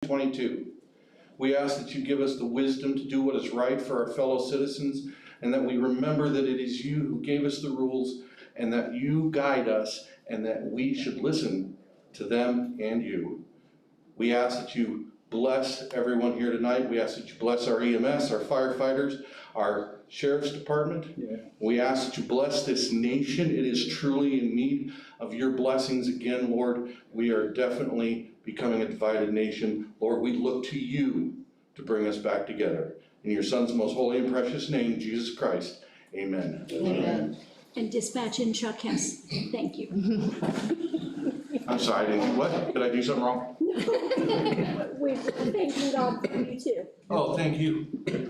2022. We ask that you give us the wisdom to do what is right for our fellow citizens, and that we remember that it is you who gave us the rules, and that you guide us, and that we should listen to them and you. We ask that you bless everyone here tonight. We ask that you bless our EMS, our firefighters, our sheriff's department. We ask that you bless this nation. It is truly in need of your blessings again, Lord. We are definitely becoming a divided nation. Lord, we look to you to bring us back together. In your Son's most holy and precious name, Jesus Christ, amen. Amen. And dispatch in Chuck Hess. Thank you. I'm sorry, I didn't, what? Did I do something wrong? We're thanking God for you too. Oh, thank you.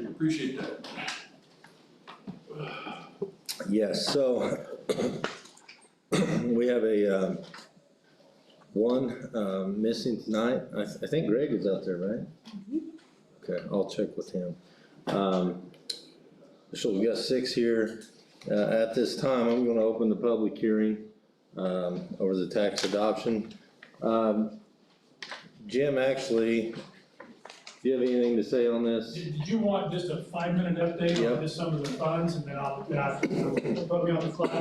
Appreciate that. Yes, so we have a one missing tonight. I think Greg is out there, right? Okay, I'll check with him. So we got 6 here. At this time, I'm going to open the public hearing over the tax adoption. Jim, actually, do you have anything to say on this? Did you want just a 5-minute update on just some of the funds, and then I'll put me on the clock?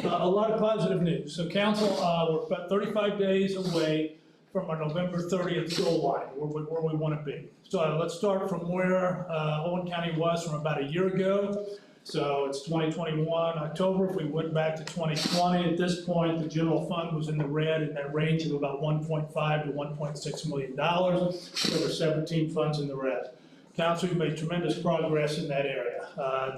A lot of positive news. So council, we're about 35 days away from our November 30th goal line, where we want to be. So let's start from where Owen County was from about a year ago. So it's 2021 October. If we went back to 2020, at this point, the general fund was in the red in that range of about $1.5 to $1.6 million. There were 17 funds in the red. Council, you made tremendous progress in that area.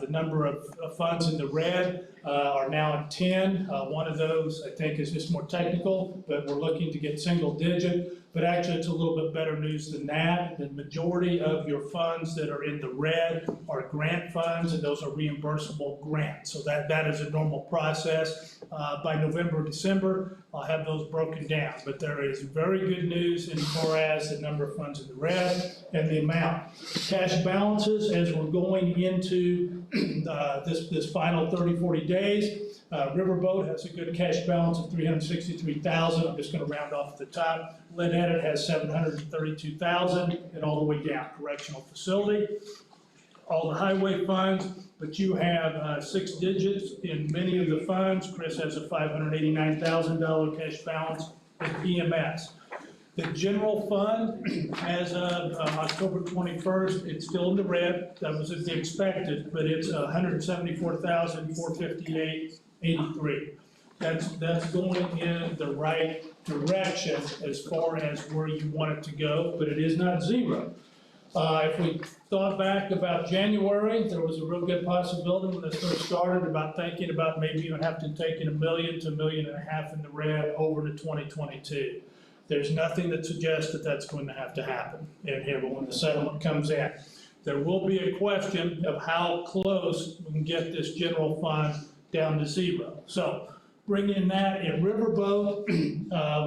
The number of funds in the red are now at 10. One of those, I think, is just more technical, but we're looking to get single digit. But actually, it's a little bit better news than that. The majority of your funds that are in the red are grant funds, and those are reimbursable grants. So that is a normal process. By November, December, I'll have those broken down. But there is very good news as far as the number of funds in the red and the amount. Cash balances, as we're going into this final 30, 40 days, Riverboat has a good cash balance of $363,000. I'm just going to round off at the top. Lead Edit has $732,000, and all the way down. Correctional facility, all the highway funds, but you have 6 digits in many of the funds. Chris has a $589,000 cash balance in EMS. The general fund, as of October 21st, it's still in the red. That was as expected, but it's $174,458.83. That's going in the right direction as far as where you want it to go, but it is not zero. If we thought back about January, there was a real good possibility when this first started about thinking about maybe even having to take in $1 million to $1.5 million in the red over to 2022. There's nothing that suggests that that's going to have to happen in here, but when the settlement comes in, there will be a question of how close we can get this general fund down to zero. So bring in that in Riverboat,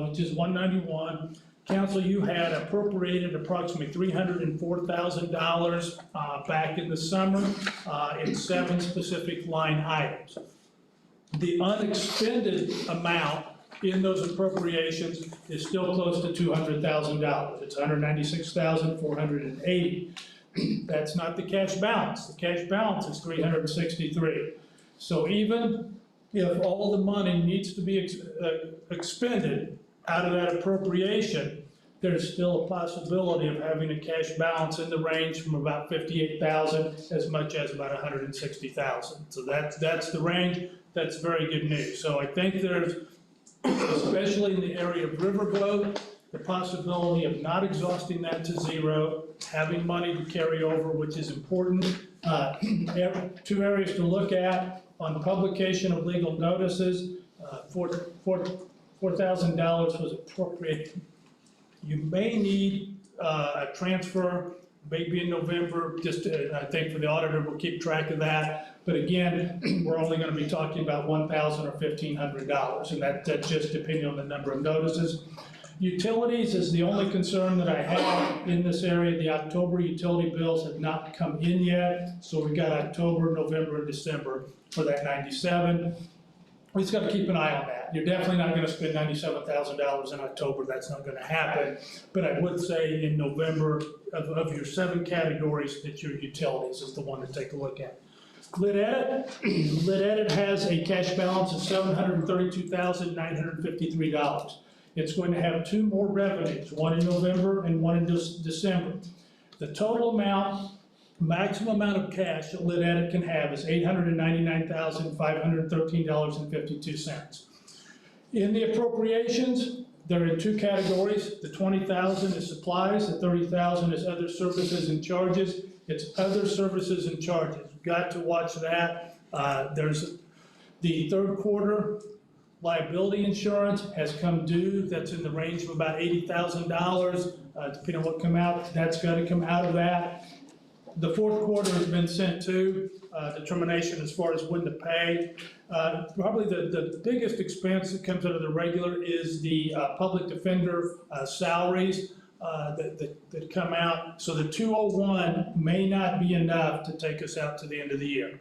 which is 191. Council, you had appropriated approximately $304,000 back in the summer in 7 specific line items. The unexpended amount in those appropriations is still close to $200,000. It's $196,480. That's not the cash balance. The cash balance is $363. So even if all the money needs to be expended out of that appropriation, there's still a possibility of having a cash balance in the range from about $58,000 as much as about $160,000. So that's the range. That's very good news. So I think there's, especially in the area of Riverboat, the possibility of not exhausting that to zero, having money to carry over, which is important. 2 areas to look at on publication of legal notices. $4,000 was appropriated. You may need a transfer, maybe in November, just I think for the auditor, we'll keep track of that. But again, we're only going to be talking about $1,000 or $1,500, and that's just depending on the number of notices. Utilities is the only concern that I have in this area. The October utility bills have not come in yet, so we've got October, November, and December for that 97. we just gotta keep an eye on that. You're definitely not gonna spend $97,000 in October, that's not gonna happen. But I would say in November, of your 7 categories, that your utilities is the one to take a look at. Lit Edit has a cash balance of $732,953. It's going to have 2 more revenues, one in November and one in December. The total amount, maximum amount of cash that Lit Edit can have is $899,513.52. In the appropriations, they're in 2 categories. The $20,000 is supplies, the $30,000 is other services and charges. It's other services and charges. Got to watch that. There's the third quarter liability insurance has come due. That's in the range of about $80,000, depending on what come out. That's got to come out of that. The fourth quarter has been sent to determination as far as when to pay. Probably the biggest expense that comes out of the regular is the public defender salaries that come out. So the 201 may not be enough to take us out to the end of the year.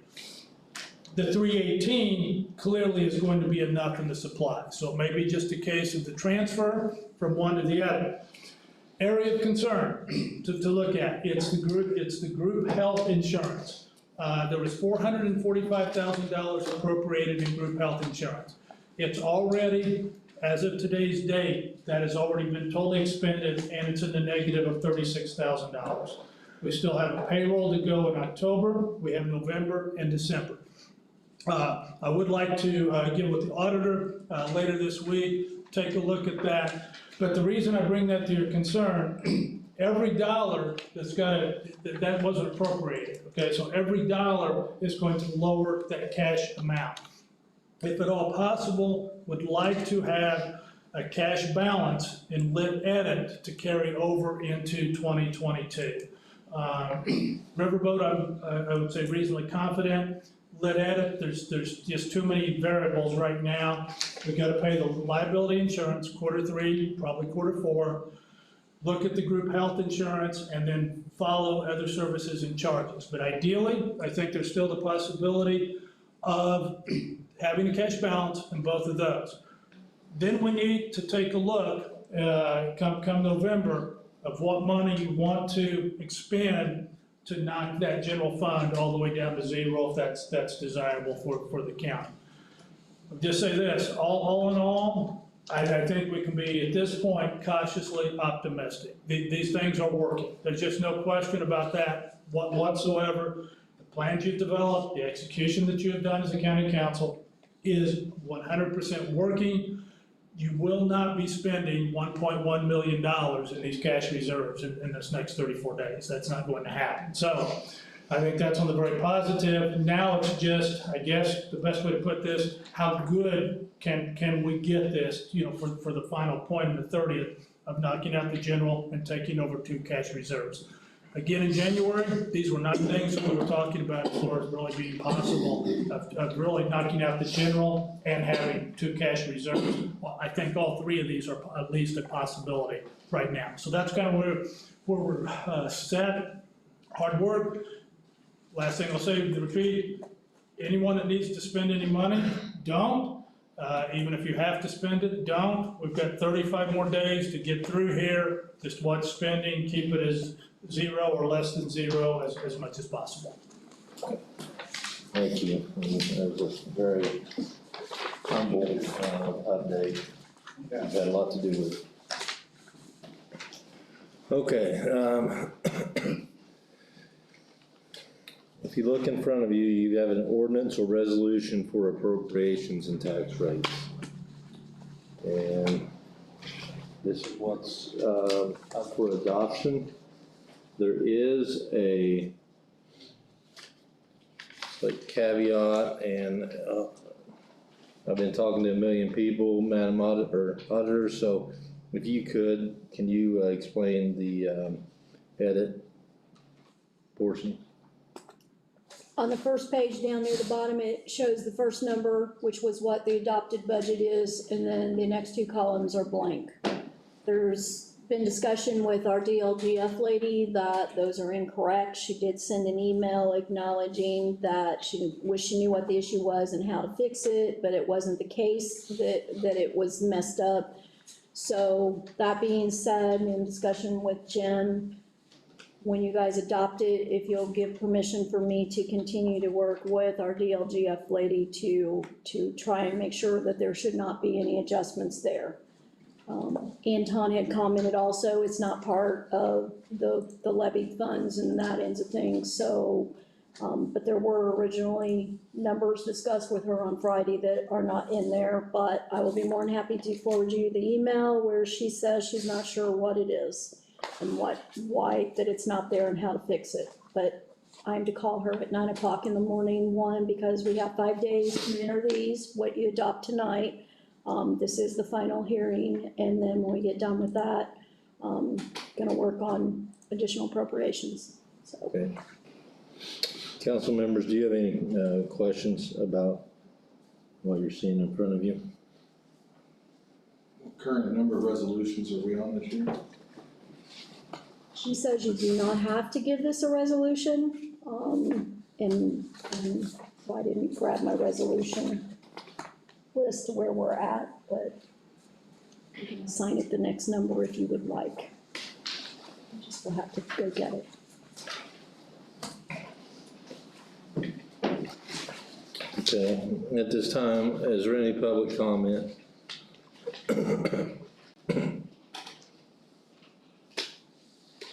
The 318 clearly is going to be enough in the supply. So it may be just a case of the transfer from one to the other. Area of concern to look at, it's the group health insurance. There was $445,000 appropriated in group health insurance. It's already, as of today's date, that has already been totally expended, and it's in the negative of $36,000. We still have a payroll to go in October, we have November and December. I would like to get with the auditor later this week, take a look at that. But the reason I bring that to your concern, every dollar that wasn't appropriated, okay? So every dollar is going to lower that cash amount. If at all possible, would like to have a cash balance in Lit Edit to carry over into 2022. Riverboat, I would say reasonably confident. Lit Edit, there's just too many variables right now. We've got to pay the liability insurance, Q3, probably Q4. Look at the group health insurance and then follow other services and charges. But ideally, I think there's still the possibility of having a cash balance in both of those. Then we need to take a look, come November, of what money you want to expend to knock that general fund all the way down to zero if that's desirable for the county. I'll just say this, all in all, I think we can be, at this point, cautiously optimistic. These things are working. There's just no question about that whatsoever. The plans you've developed, the execution that you have done as a county council is 100% working. You will not be spending $1.1 million in these cash reserves in this next 34 days. That's not going to happen. So I think that's on the very positive. Now it's just, I guess, the best way to put this, how good can we get this, for the final point in the 30th of knocking out the general and taking over 2 cash reserves. Again, in January, these were not things that we were talking about as far as really being possible of really knocking out the general and having 2 cash reserves. Well, I think all 3 of these are at least a possibility right now. So that's kind of where we're set. Hard work. Last thing I'll say with the retreat, anyone that needs to spend any money, don't. Even if you have to spend it, don't. We've got 35 more days to get through here. Just watch spending, keep it as 0 or less than 0 as much as possible. Thank you. That was a very humble update. You've had a lot to do with it. Okay. If you look in front of you, you have an ordinance or resolution for appropriations and tax rates. And this is what's up for adoption. There is a caveat, and I've been talking to a million people, Madam Auditor, so if you can you explain the edit portion? On the first page down near the bottom, it shows the first number, which was what the adopted budget is, and then the next 2 columns are blank. There's been discussion with our DLGF lady that those are incorrect. She did send an email acknowledging that she wished she knew what the issue was and how to fix it, but it wasn't the case, that it was messed up. So that being said, in discussion with Jim, when you guys adopt it, if you'll give permission for me to continue to work with our DLGF lady to try and make sure that there should not be any adjustments there. Anton had commented also, it's not part of the levied funds and that ends of things, so, but there were originally numbers discussed with her on Friday that are not in there, but I will be more than happy to forward you the email where she says she's not sure what it is and why that it's not there and how to fix it. But I'm to call her at 9 o'clock in the morning, one, because we have 5 days to enter these, what you adopt tonight. This is the final hearing, and then when we get done with that, gonna work on additional appropriations, so. Okay. Council members, do you have any, questions about what you're seeing in front of you? What current number of resolutions are we on this year? She says you do not have to give this a resolution, and I didn't grab my resolution list to where we're at, but you can assign it the next number if you would like. I just will have to go get it. Okay, at this time, is there any public comment?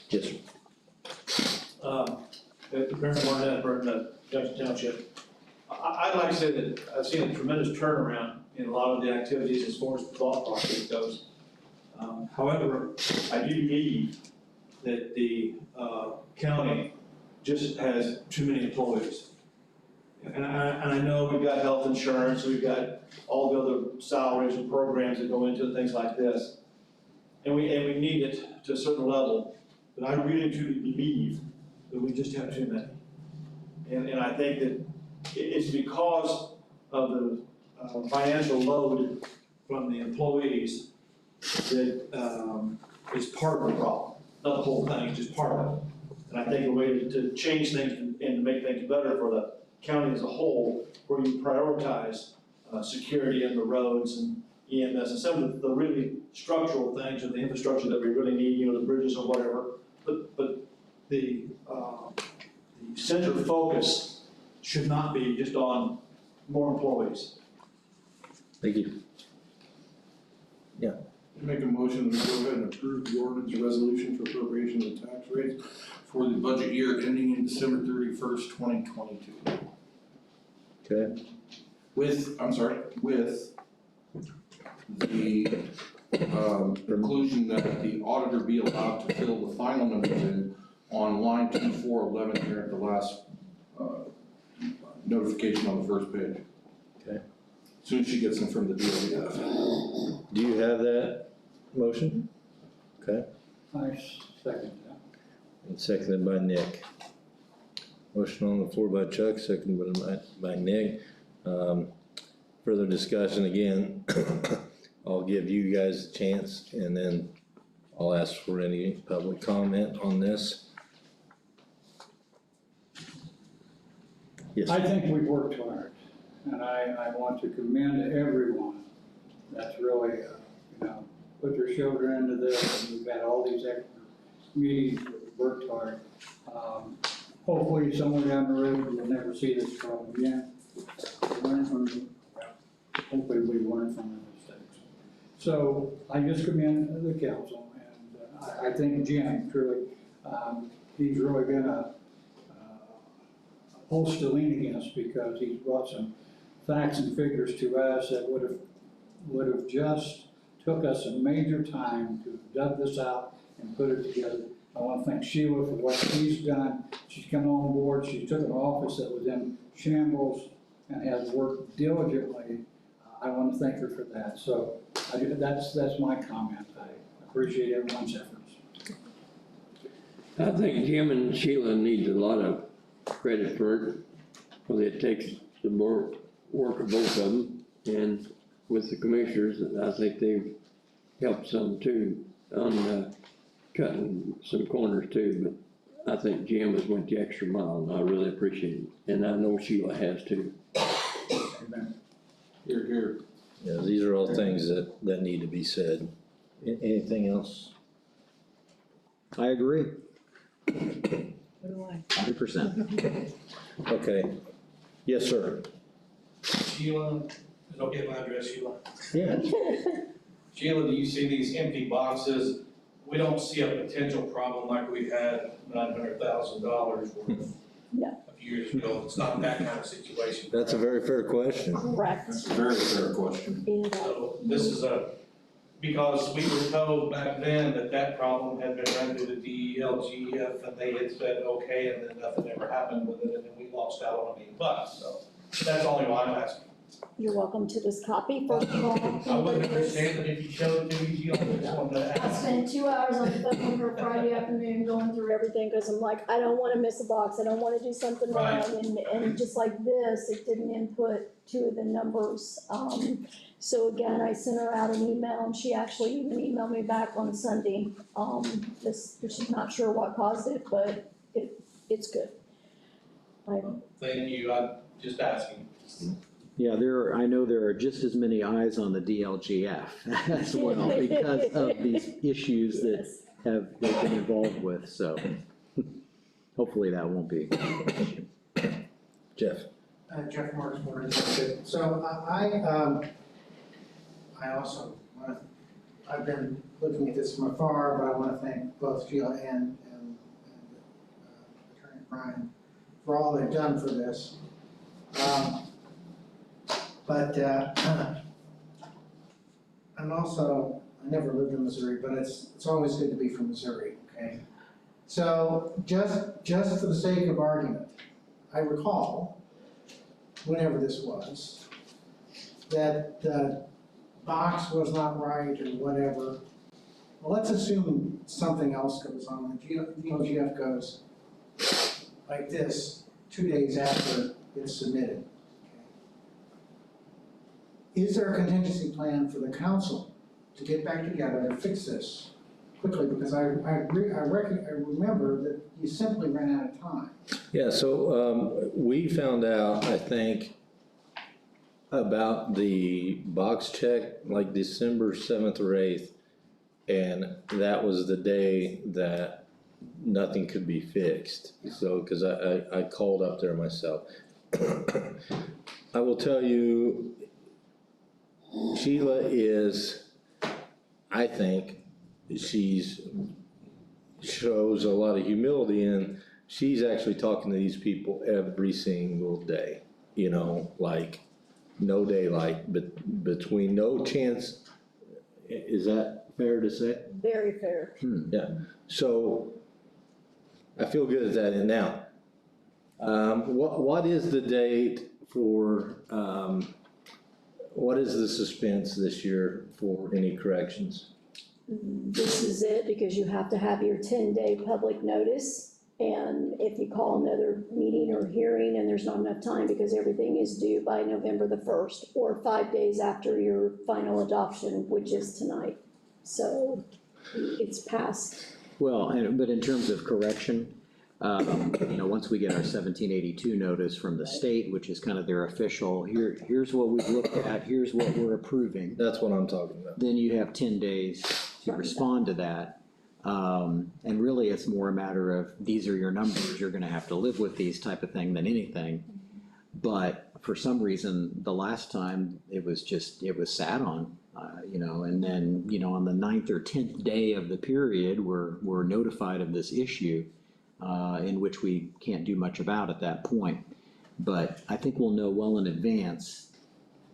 Yes, sir. Baron Barnett, Burton, Junction Township. I'd like to say that I've seen a tremendous turnaround in a lot of the activities as far as the thought process goes. However, I do believe that the county just has too many employees. And I know we've got health insurance, we've got all the other salaries and programs that go into things like this. And we need it to a certain level, but I really truly believe that we just have too many. And I think that it's because of the financial load from the employees that is part of the problem, not the whole thing, just part of it. And I think a way to change things and to make things better for the county as a whole, where you prioritize security in the roads and EMS and some of the really structural things or the infrastructure that we really need, you know, the bridges or whatever. But the center focus should not be just on more employees. Thank you. Make a motion that we go ahead and approve the ordinance resolution for appropriation of the tax rates for the budget year ending in December 31st, 2022. Okay, With the conclusion that the auditor be allowed to fill the final numbers in on line 2411 here at the last notification on the first page. Okay. As soon as she gets them from the DOF. do you have that motion? Okay, I second that. and seconded by Nick. Motion on the floor by Chuck, seconded by Nick. Further discussion again. I'll give you guys a chance and then I'll ask for any public comment on this. Yes. I think we've worked hard, and I want to commend everyone that's really, put their shoulder into this, and we've had all these extra meetings, we've worked hard. Hopefully somewhere down the road, we'll never see this problem again. Hopefully we learn from the mistakes. So I just commend the council, and I think Jim, truly, he's really been a post to lean against, because he's brought some facts and figures to us that would have just took us a major time to dug this out and put it together. I want to thank Sheila for what she's done. She's come on board, she took an office that was in shambles and has worked diligently. I want to thank her for that. So that's my comment. I appreciate everyone's efforts. I think Jim and Sheila need a lot of credit for it, because it takes the more work of both of them, and with the commissioners, I think they've helped some too on cutting some corners too, but I think Jim has went the extra mile, and I really appreciate it, and I know Sheila has too. Here, here. Yeah, these are all things that need to be said. Anything else? I agree, What do I? 100%. Okay, yes, sir. Sheila, is it okay if I address Sheila? Yeah. Sheila, do you see these empty boxes? We don't see a potential problem like we had $900,000 worth No. a few years ago. It's not that kind of situation. That's a very fair question. Correct. That's a very fair question. So this is because we were told back then that that problem had been run through the DELGF and they had said, okay, and then nothing ever happened with it, and then we lost out on $1 million. So that's only why I'm asking. You're welcome to this copy, first of all. I wouldn't understand it if you showed it to me, Sheila, I just wanted to I ask. spent 2 hours on the phone with her Friday afternoon going through everything, cause I'm like, I don't wanna miss a box, I don't wanna do something wrong, Right. and just like this, it didn't input two of the numbers. So again, I sent her out an email, and she actually even emailed me back on Sunday. She's not sure what caused it, but it's good. Thank you, I'm just asking. Yeah, I know there are just as many eyes on the DLGF as well because of these issues that they've been involved with, so hopefully that won't be an issue. Jeff? Jeff Marks, Morning. So I also want to, I've been looking at this from afar, but I want to thank both Sheila and Attorney Brian for all they've done for this. But I'm also, I never lived in Missouri, but it's always good to be from Missouri, okay? So just for the sake of argument, I recall, whenever this was, that the box was not right or whatever. Well, let's assume something else goes on. The DLGF goes like this 2 days after it's submitted. Is there a contingency plan for the council to get back together and fix this quickly? Because I remember that you simply ran out of time. Yeah, so we found out, I think, about the box check like December 7th or 8th, and that was the day that nothing could be fixed. So, because I called up there myself. I will tell you, Sheila is, I think, shows a lot of humility, and she's actually talking to these people every single day, you know, like no daylight, but between no chance, is that fair to say? Very fair. Yeah, so I feel good at that. And now, what is the date for, what is the suspense this year for any corrections? This is it, because you have to have your 10-day public notice. And if you call another meeting or hearing and there's not enough time because everything is due by November the 1st, or 5 days after your final adoption, which is tonight. So it's passed. Well, but in terms of correction, once we get our 1782 notice from the state, which is kind of their official, here's what we've looked at, here's what we're approving. That's what I'm talking about. Then you have 10 days to respond to that. And really, it's more a matter of, these are your numbers, you're gonna have to live with these type of thing than anything. But for some reason, the last time, it was sat on, and then, on the 9th or 10th day of the period, we're notified of this issue, in which we can't do much about at that point. But I think we'll know well in advance,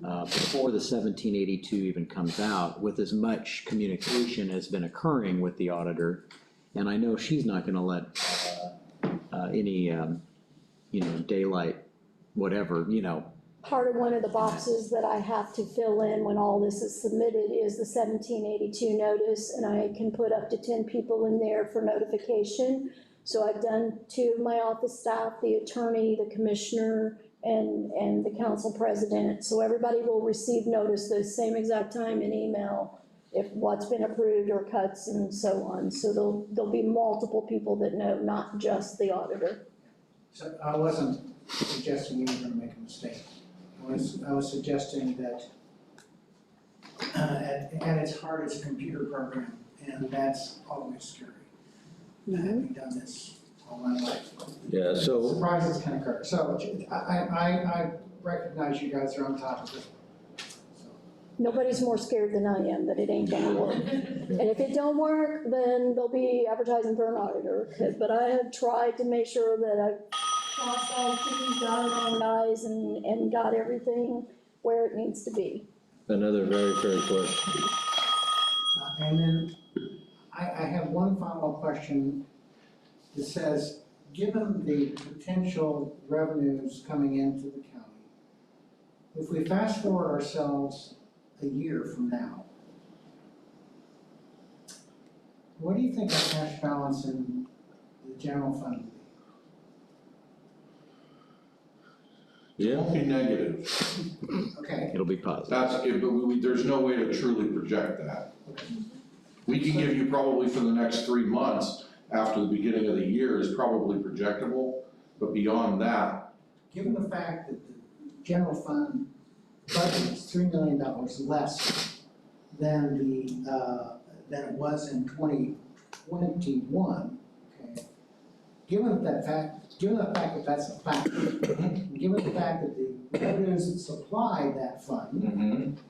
before the 1782 even comes out, with as much communication has been occurring with the auditor. And I know she's not gonna let any, daylight, whatever, Part of one of the boxes that I have to fill in when all this is submitted is the 1782 notice, and I can put up to 10 people in there for notification. So I've done 2 of my office staff, the attorney, the commissioner, and the council president. So everybody will receive notice the same exact time in email if what's been approved or cuts and so on. So there'll be multiple people that know, not just the auditor. So I wasn't suggesting you were gonna make a mistake. I was suggesting that, at its heart, it's a computer program, and that's always scary. Having done this all my life. Yeah, so, Surprise is kind of clear. So I recognize you guys are on top of it. Nobody's more scared than I am that it ain't gonna work. And if it don't work, then they'll be advertising for an auditor. But I have tried to make sure that I've crossed all T's, dotted all I's, and got everything where it needs to be. another very fair question. And then I have one final question that says, given the potential revenues coming into the county, if we fast forward ourselves a year from now, what do you think our cash balance in the general fund will be? It won't be negative. Okay, It'll be positive. That's, it, but there's no way to truly project that. We can give you probably for the next 3 months, after the beginning of the year, is probably projectable, but beyond that, given the fact that the general fund budget is $3 million less than than it was in 2021, okay? Given the fact that that's a fact, given the fact that the revenues that supply that fund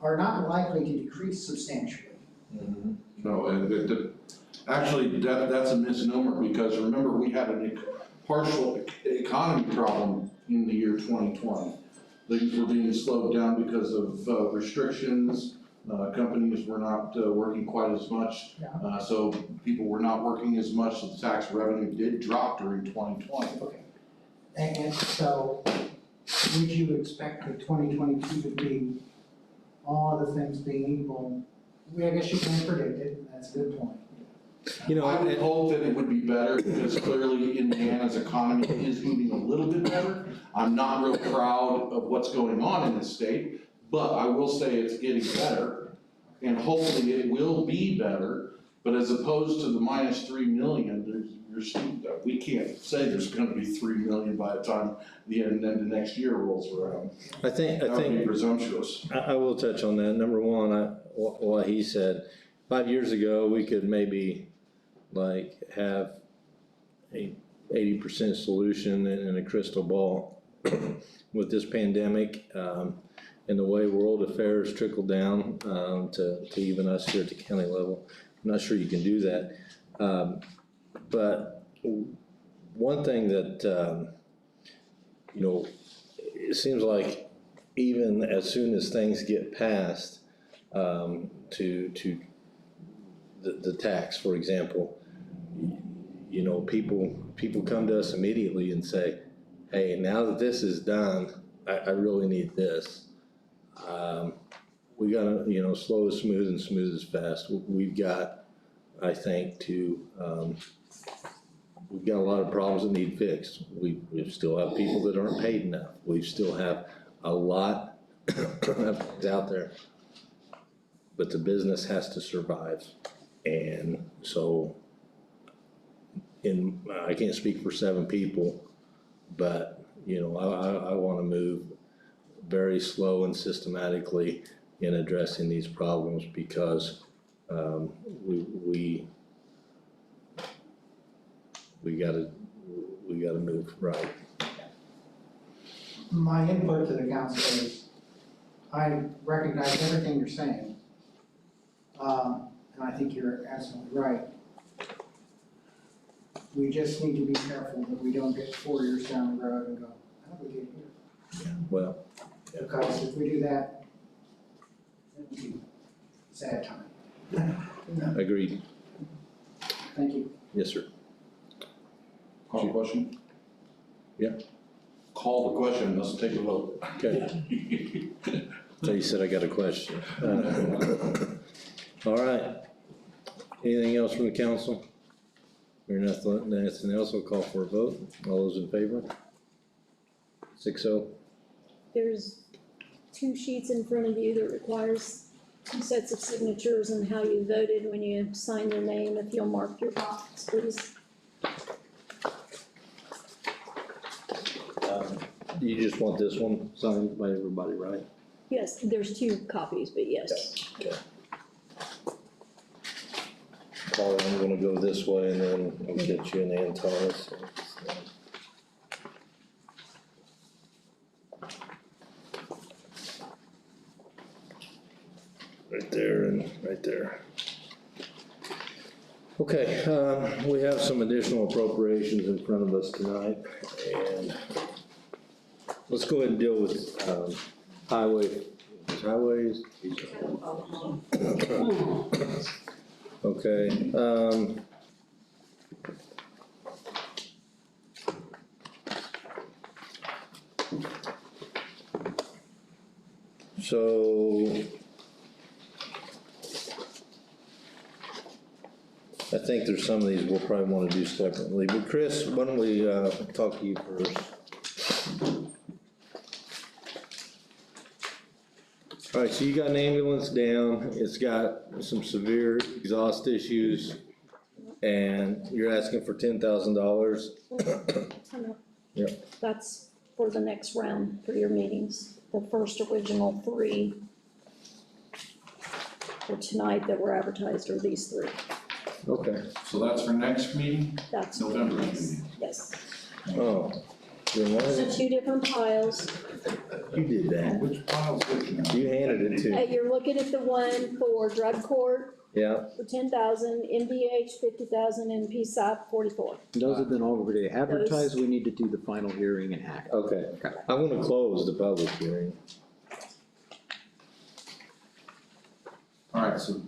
are not likely to decrease substantially. no, actually, that's a misnomer, because remember, we had a partial economy problem in the year 2020. Things were being slowed down because of restrictions, companies were not working quite as much. So people were not working as much, so the tax revenue did drop during 2020. Okay. And so, would you expect that 2022 to be, all other things being equal? I guess you can't predict it, that's a good point. You know, I would hope that it would be better, because clearly Indiana's economy is moving a little bit better. I'm not real proud of what's going on in this state, but I will say it's getting better, and hopefully it will be better. But as opposed to the minus 3 million, we can't say there's gonna be 3 million by the time the end of the next year rolls around. I think. That would be presumptuous. I will touch on that. Number one, what he said, 5 years ago, we could maybe like have a 80% solution and a crystal ball. With this pandemic, and the way world affairs trickle down, to even us here at the county level, I'm not sure you can do that. But one thing that, you know, it seems like even as soon as things get passed, to the tax, for example, you know, people come to us immediately and say, hey, now that this is done, I really need this. We gotta, you know, slow is smooth and smooth is fast. We've got, I think, we've got a lot of problems that need fixed. We still have people that aren't paid enough. We still have a lot of things out there. But the business has to survive. And so, I can't speak for 7 people, but, you know, I wanna move very slow and systematically in addressing these problems, because, we gotta move right. My input to the council is, I recognize everything you're saying. And I think you're absolutely right. We just need to be careful that we don't get 4 years down the road and go, how did we get here? Well, Because if we do that, it'll be a sad time. agreed. Thank you. Yes, sir. Call the question? Yeah. Call the question, let's take a vote. Okay. So you said I got a question. All right. Anything else from the council? Or nothing else, we'll call for a vote. All those in favor? 6-0. There's 2 sheets in front of you that requires two sets of signatures and how you voted when you signed your name, if you'll mark your box, please. You just want this one signed by everybody, right? Yes, there's two copies, but yes. Paul, I'm gonna go this way and then I'll get you an Antares. Right there and right there. Okay, we have some additional appropriations in front of us tonight, and let's go ahead and deal with, highways. Okay, so I think there's some of these we'll probably wanna do separately, but Chris, why don't we, talk to you first? Alright, so you got an ambulance down, it's got some severe exhaust issues, and you're asking for $10,000. Yep. That's for the next round for your meetings, the first original three for tonight that were advertised are these three. Okay. So that's for next meeting, That's. November meeting. Yes. Oh, then why So did two different piles. you did that? Which pile's which now? You handed it to me. You're looking at the one for drug court Yeah, for 10,000, MDH 50,000, and PSAP 44. Those have been already advertised, we need to do the final hearing and act. okay. I'm gonna close the public hearing. Alright, so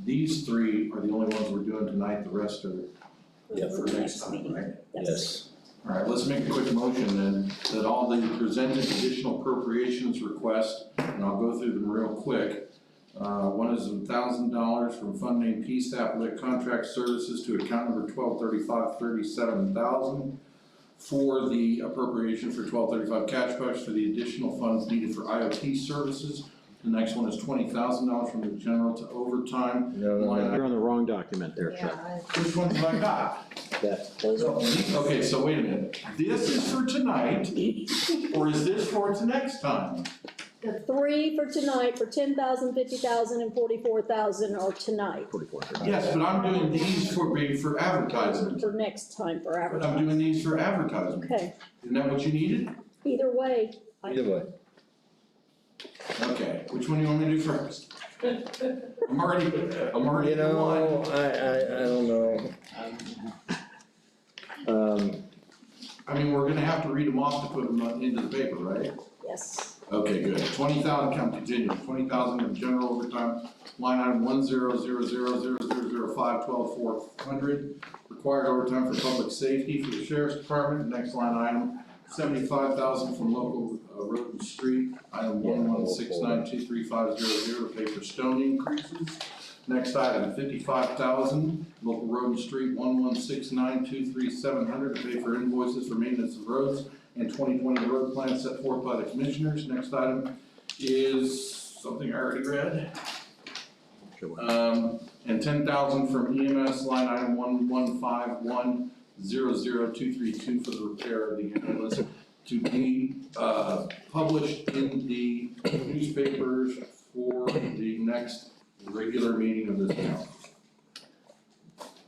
these three are the only ones we're doing tonight, the rest are Yeah, for next time, right? Yes. Alright, let's make a quick motion then, that all the presented additional appropriations requests, and I'll go through them real quick. One is $1,000 from fund name PSAP lit contract services to account number 123537,000 for the appropriation for 1235 catch bucks for the additional funds needed for IoT services. The next one is $20,000 from the general to overtime. No, no, no. You're on the wrong document there, Chuck. Which ones have I got? Those are, Okay, so wait a minute, this is for tonight, or is this for next time? the three for tonight for 10,000, 50,000, and 44,000 are tonight. 44. Yes, but I'm doing these for advertisement. For next time for But I'm advertising. doing these for advertisement. Okay, Isn't that what you needed? either way, Either way. Okay, which one do you want me to do first? I'm already You in know, one. I don't know. I mean, we're gonna have to read them off to put them into the paper, right? yes. Okay, good. 20,000, count continue, 20,000 in general overtime, line item 10000000512,400. Required overtime for public safety for the sheriff's department. Next line item, 75,000 from local road and street, item 116923500 to pay for stone increases. Next item, 55,000, local road and street, 116923700 to pay for invoices for maintenance of roads and 2020 road plan set forth by the commissioners. Next item is something I already read. And 10,000 from EMS, line item 115100232 for the repair of the ambulance to be published in the newspapers for the next regular meeting of this council.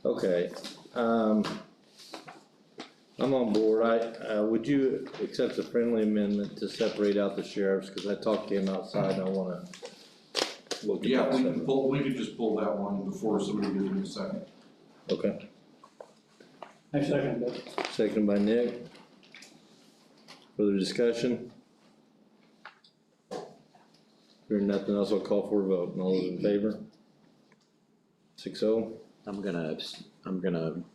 Okay, I'm on board. Would you accept a friendly amendment to separate out the sheriffs, cause I talked to him outside and I wanna look at Yeah, that. we could just pull that one before somebody gives me a second. Okay, I second that. seconded by Nick. Further discussion? Hearing nothing else, I'll call for a vote. All those in favor? 6-0. I'm gonna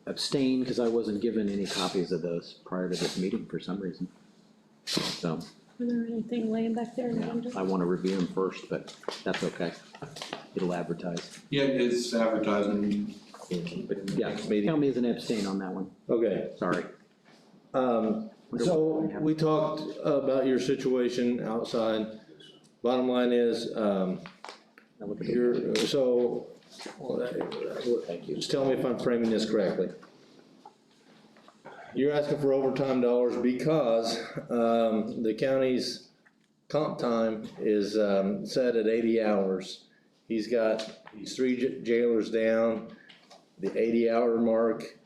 abstain because I wasn't given any copies of those prior to this meeting for some reason. So, Is there anything laying back there? yeah, I wanna review them first, but that's okay. It'll advertise. Yeah, it's advertising. But yeah, Next meeting. count me as an abstain on that one, Okay, sorry. so we talked about your situation outside. Bottom line is, I look at the- You're, so, Thank you. just tell me if I'm framing this correctly. You're asking for overtime dollars because, the county's comp time is, set at 80 hours. He's got these 3 jailers down, the 80-hour mark.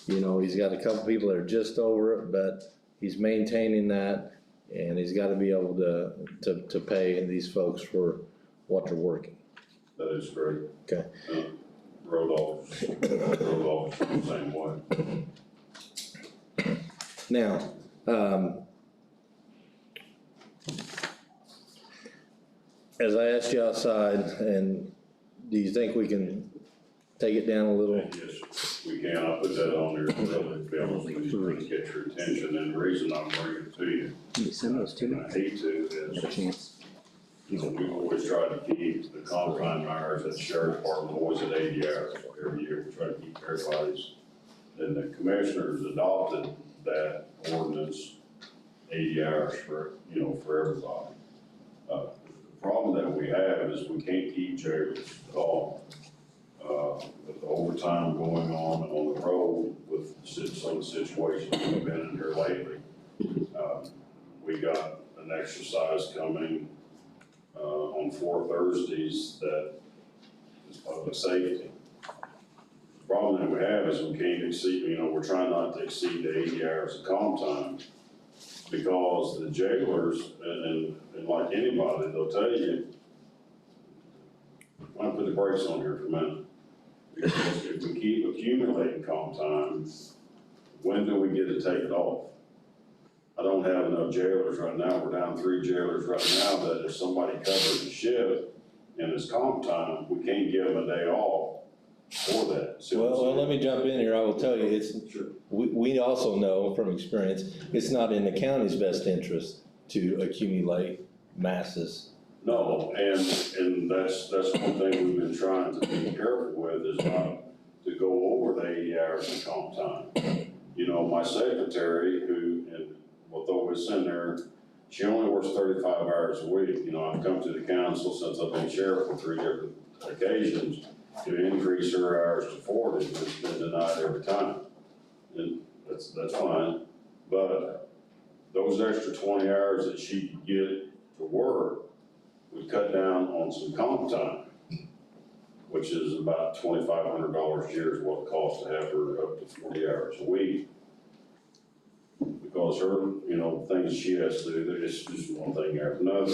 You know, he's got a couple people that are just over it, but he's maintaining that, and he's gotta be able to pay these folks for what they're working. That is great. Okay. Road office, the same way. Now, as I asked you outside, and do you think we can take it down a little? Yes, we can. I put that on there really to be able to get your attention, and the reason I'm bringing it to you, Can you send those to me? and I hate to, Have a is, chance? you know, we always try to keep the comp time hours at the sheriff's department always at 80 hours every year. We try to keep everybody's, and the commissioners adopted that ordinance, 80 hours for, you know, for everybody. The problem that we have is we can't keep jailers at all. With the overtime going on the road with some situations we've been in here lately. We got an exercise coming, on 4 Thursdays that is public safety. The problem that we have is we can't exceed, you know, we're trying not to exceed the 80 hours of comp time because the jailers, and like anybody, they'll tell you, I'm gonna put the brakes on here for a minute. Because if we keep accumulating comp time, when do we get to take it off? I don't have enough jailers right now. We're down 3 jailers right now that if somebody covers a shift and it's comp time, we can't give them a day off for that. Well, let me jump in here. I will tell you, it's, Sure. we also know from experience, it's not in the county's best interest to accumulate masses. No, and that's one thing we've been trying to be careful with is not to go over the 80 hours of comp time. You know, my secretary who, and we'll throw this in there, she only works 35 hours a week. You know, I've come to the council since I've been sheriff on 3 different occasions to increase her hours to 40, but it's been denied every time. And that's fine, but those extra 20 hours that she could get to work would cut down on some comp time, which is about $2,500 a year is what it costs to have her up to 40 hours a week. Because her, you know, things she has to do, it's just one thing after another.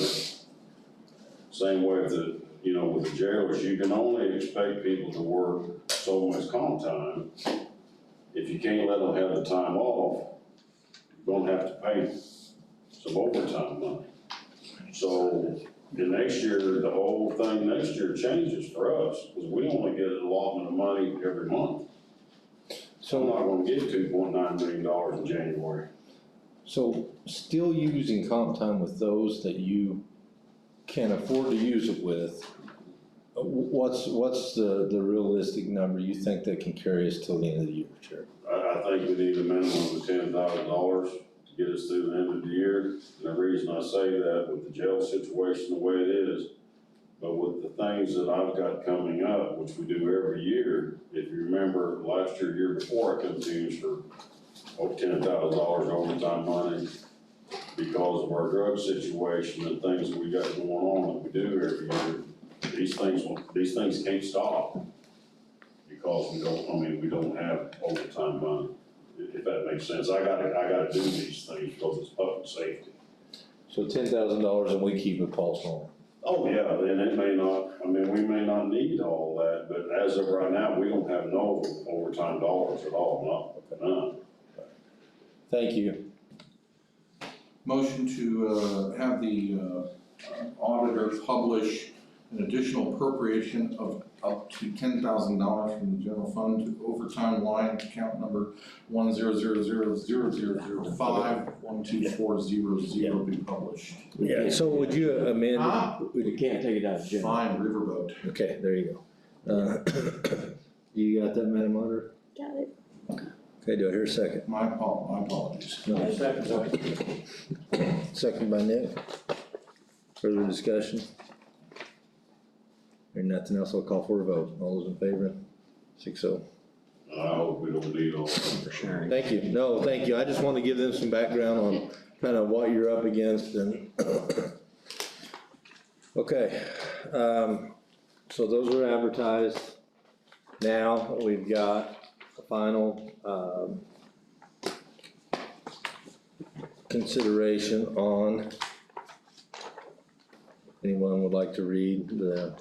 Same way with the, you know, with the jailers, you can only expect people to work so much comp time. If you can't let them have the time off, you're gonna have to pay them some overtime money. So the next year, the whole thing next year changes for us, because we only get an allotment of money every month. So I'm not gonna get $2.9 million in January. So still using comp time with those that you can afford to use it with, what's the realistic number you think that can carry us till the end of the year, Sheriff? I think we need a minimum of $10,000 to get us through the end of the year. And the reason I say that with the jail situation the way it is, but with the things that I've got coming up, which we do every year, if you remember last year, year before, I come to you for $10,000 overtime money because of our drug situation and things that we got going on that we do every year. These things can't stop because we don't have overtime money, if that makes sense. I gotta do these things because it's public safety. So $10,000 and we keep it pulse on. Oh, yeah, and it may not, we may not need all that, but as of right now, we don't have no overtime dollars at all, none. Thank you. Motion to have the auditor publish an additional appropriation of up to $10,000 from the general fund to overtime line account number 1000000051240 be published. Yeah, so would you amend? We can't take it out of general. Fine, Riverboat. Okay, there you go. You got that, Madam Auditor? Got it. Okay, do I hear a second? My apologies. No. Second by Nick. Further discussion? Hearing nothing else, I'll call for a vote. All those in favor? 6-0. I hope we don't need all that. For sharing. Thank you. No, thank you. I just want to give them some background on kind of what you're up against and. Okay, so those are advertised. Now we've got a final, consideration on. Anyone would like to read the,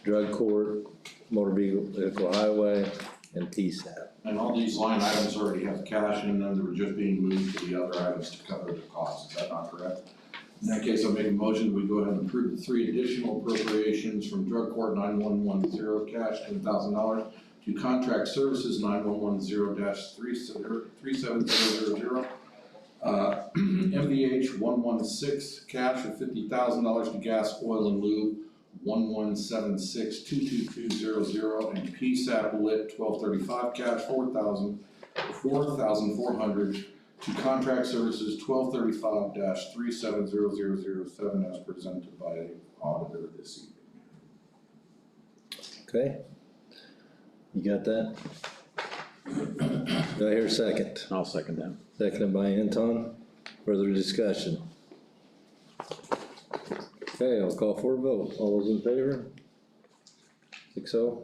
drug court, motor vehicle highway, and TSAP? And all these line items already have cash in them, they were just being moved to the other items to cover the costs, is that not correct? In that case, I'll make a motion, we go ahead and approve the 3 additional appropriations from drug court 9110 cash $10,000 to contract services 9110-37000. MVH 116 cash of $50,000 to gas, oil and lube 1176-22200, and PSAP lit 1235 cash $4,400 to contract services 1235-370007 as presented by the auditor this evening. Okay. You got that? Do I hear a second? I'll second that. Seconded by Anton. Further discussion? Okay, I'll call for a vote. All those in favor? 6-0.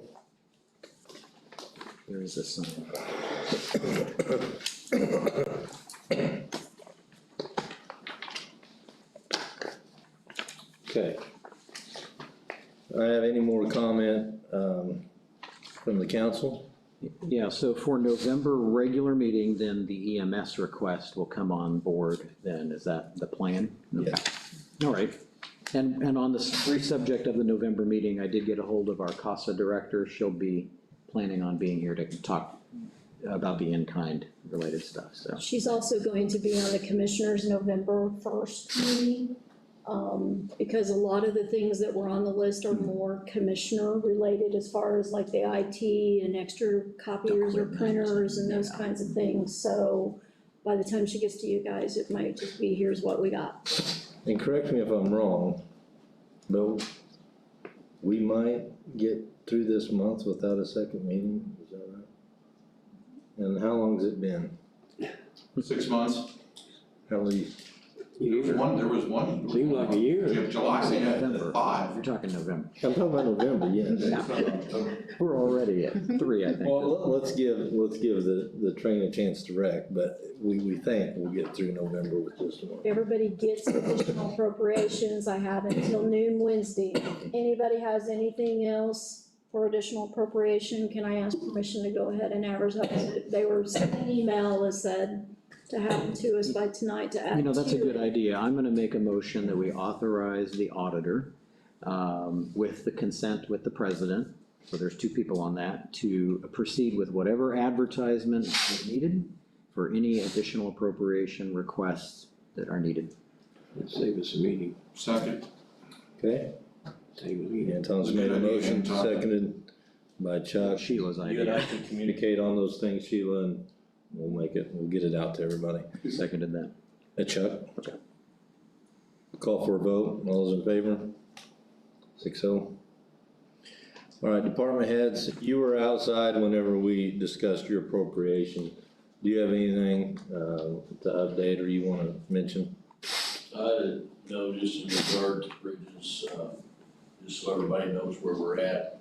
There is a sign. Okay. I have any more comment, from the council? Yeah, so for November regular meeting, then the EMS request will come on board then, is that the plan? Yeah. All right, and on the brief subject of the November meeting, I did get a hold of our CASA director, she'll be planning on being here to talk about the in-kind related stuff, so. She's also going to be on the commissioners' November 1st meeting, because a lot of the things that were on the list are more commissioner related as far as like the IT and extra copiers or printers and those kinds of things. So by the time she gets to you guys, it might just be, here's what we got. And correct me if I'm wrong, but we might get through this month without a second meeting, is that right? And how long's it been? 6 months. How many? There was one. Seemed like a year. July, they had November. 5. You're talking November. I'm talking about November, yes. We're already at 3, I think. Well, let's give the train a chance to wreck, but we think we'll get through November with this one. Everybody gets additional appropriations. I have until noon Wednesday. Anybody has anything else for additional appropriation, can I ask permission to go ahead and advertise it? They were sent an email that said to have them to us by tonight to add You know, that's a to good it. idea. I'm gonna make a motion that we authorize the auditor, with the consent with the president, so there's 2 people on that, to proceed with whatever advertisement is needed for any additional appropriation requests that are needed. It'd save us a meeting, Second. Okay, save a meeting. Anton's made a motion, seconded by Chuck. Sheila's You and I idea. can communicate on those things, Sheila, and we'll get it out to everybody. Seconded that. Chuck? Okay. Call for a vote, all those in favor? 6-0. All right, department heads, you were outside whenever we discussed your appropriation. Do you have anything, to update or you wanna mention? No, just in regard to bridges, just so everybody knows where we're at.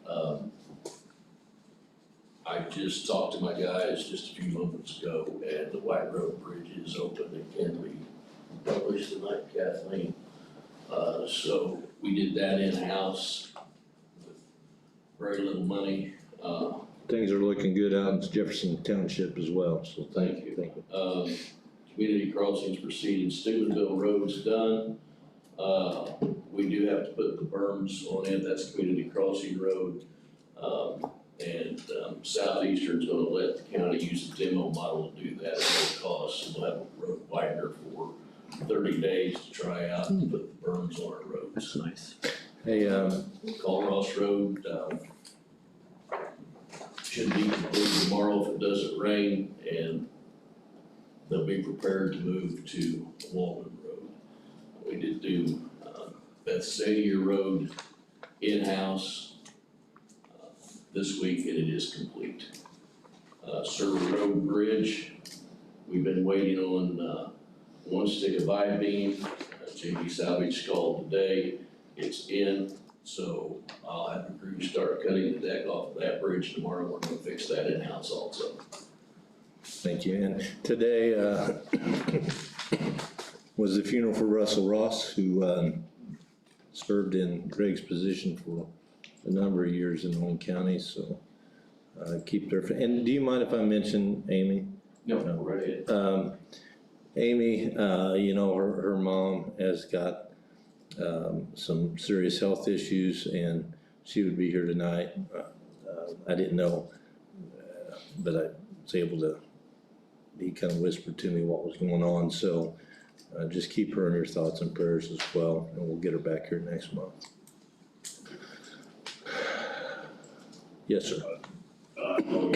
I just talked to my guys just a few moments ago, and the White Road Bridge is open and can be published tonight, Kathleen. So we did that in-house with very little money. Things are looking good out in Jefferson Township as well, so Thank you. Thank you. Community crossings proceeding, Steubenville Road's done. We do have to put the berms on it, that's Community Crossing Road. Southeastern's gonna let the county use the demo model to do that at no cost. So we'll have a road widener for 30 days to try out and put the berms on our roads. That's nice. Hey, Colross Road, should be completed tomorrow if it doesn't rain, and they'll be prepared to move to Walton Road. We did do, Bethsaida Road, in-house this week, and it is complete. Survey Road Bridge, we've been waiting on one stick of I-beam. JD Salvage called today, it's in, so I'll have the crew start cutting the deck off of that bridge tomorrow. We're gonna fix that in-house also. Thank you. And today was the funeral for Russell Ross, who served in Greg's position for a number of years in Owen County, so keep their, and do you mind if I mention Amy? No, we're ready. Amy, you know, her mom has got some serious health issues, and she would be here tonight. I didn't know, but I was able to, he kind of whispered to me what was going on, so just keep her in your thoughts and prayers as well, and we'll get her back here next month. Yes, sir. I know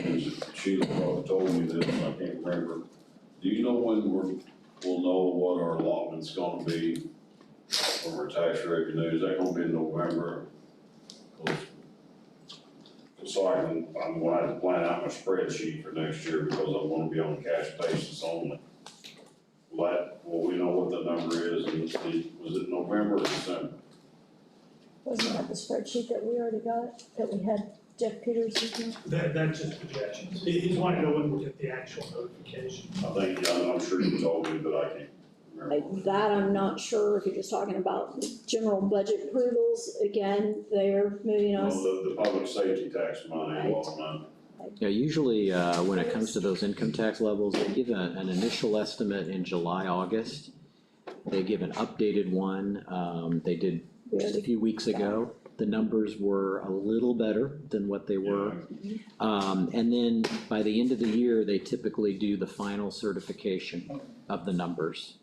Sheila probably told me this, I can't remember. Do you know when we'll know what our allotment's gonna be from our tax revenue? Is that gonna be in November? So I'm gonna have to plan out my spreadsheet for next year because I'm gonna be on a cash basis only. Will we know what the number is, was it November or December? Wasn't that the spreadsheet that we already got, that we had Jeff Peters using? That's just projections. He's wanting to know when we'll get the actual notification. I think, yeah, I'm sure you told me, but I can't remember. That I'm not sure if you're just talking about general budget approvals, again, they're moving us. No, the public safety tax money, allotment. Yeah, usually, when it comes to those income tax levels, they give an initial estimate in July, August. They give an updated one, they did just a few weeks ago. The numbers were a little better than what they were. And then by the end of the year, they typically do the final certification of the numbers.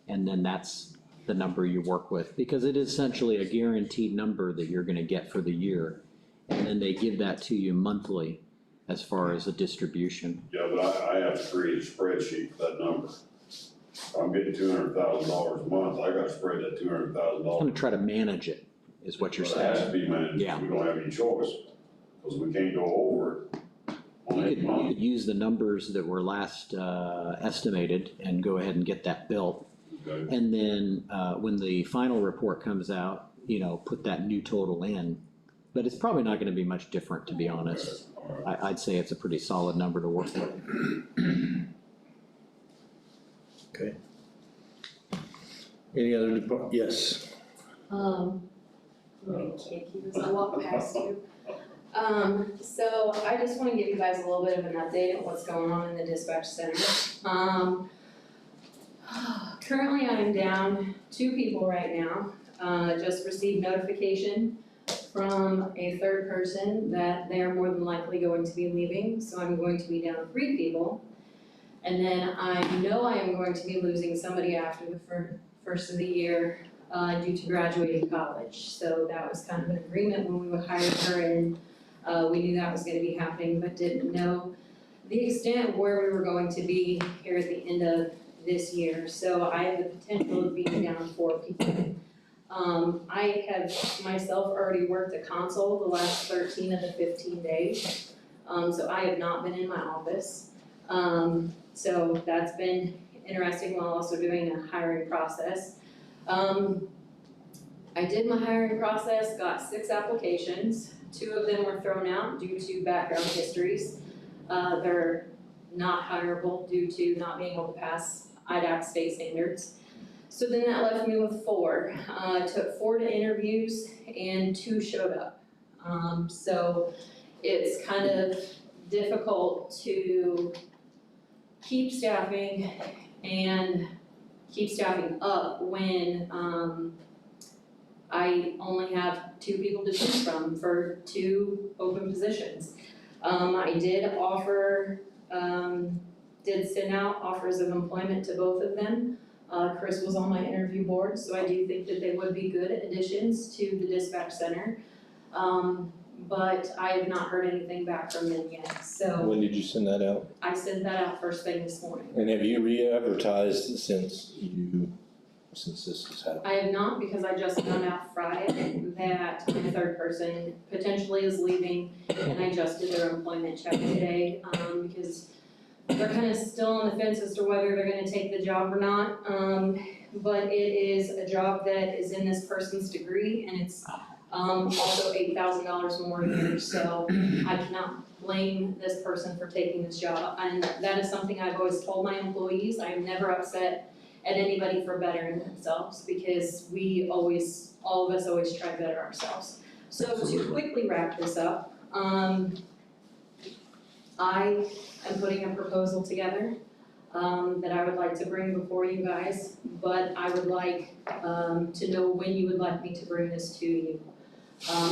And then that's the number you work with, because it is essentially a guaranteed number that you're gonna get for the year. And then they give that to you monthly as far as a distribution. Yeah, but I have to create a spreadsheet for that number. If I'm getting $200,000 a month, I gotta spread that $200,000. I'm gonna try to manage it, is what you're But it has saying. to be managed, Yeah. we don't have any choice, because we can't go over it on You any could month. use the numbers that were last estimated and go ahead and get that built. Okay. And then when the final report comes out, you know, put that new total in. But it's probably not gonna be much different, to be honest. All right. I'd say it's a pretty solid number to work with. Okay. Any other yes? Let me kick you as I walk past you. So I just wanna give you guys a little bit of an update on what's going on in the dispatch center. Currently I am down 2 people right now. Just received notification from a third person that they are more than likely going to be leaving, so I'm going to be down 3 people. And then I know I am going to be losing somebody after the first of the year, due to graduating college. So that was kind of an agreement when we hired her, and we knew that was gonna be happening, but didn't know the extent of where we were going to be here at the end of this year. So I have the potential of being down 4 people. I have myself already worked a console the last 13 of the 15 days. So I have not been in my office. So that's been interesting while also doing a hiring process. I did my hiring process, got 6 applications. 2 of them were thrown out due to background histories. They're not hireable due to not being able to pass IDAC state standards. So then that left me with 4. Took 4 to interviews and 2 showed up. So it's kind of difficult to keep staffing and keep staffing up when I only have 2 people to choose from for 2 open positions. I did send out offers of employment to both of them. Chris was on my interview board, so I do think that they would be good additions to the dispatch center. But I have not heard anything back from them yet, so When did you send that out? I sent that out first thing this morning. And have you re-advertised since you since this has happened? I have not, because I just found out Friday that my third person potentially is leaving, and I just did their employment check today, because they're kind of still on the fence as to whether they're gonna take the job or not. But it is a job that is in this person's degree, and it's, also $8,000 more a year, so I cannot blame this person for taking this job. And that is something I've always told my employees, I'm never upset at anybody for bettering themselves, because all of us always try to better ourselves. So to quickly wrap this up, I am putting a proposal together, that I would like to bring before you guys, but I would like, to know when you would like me to bring this to you.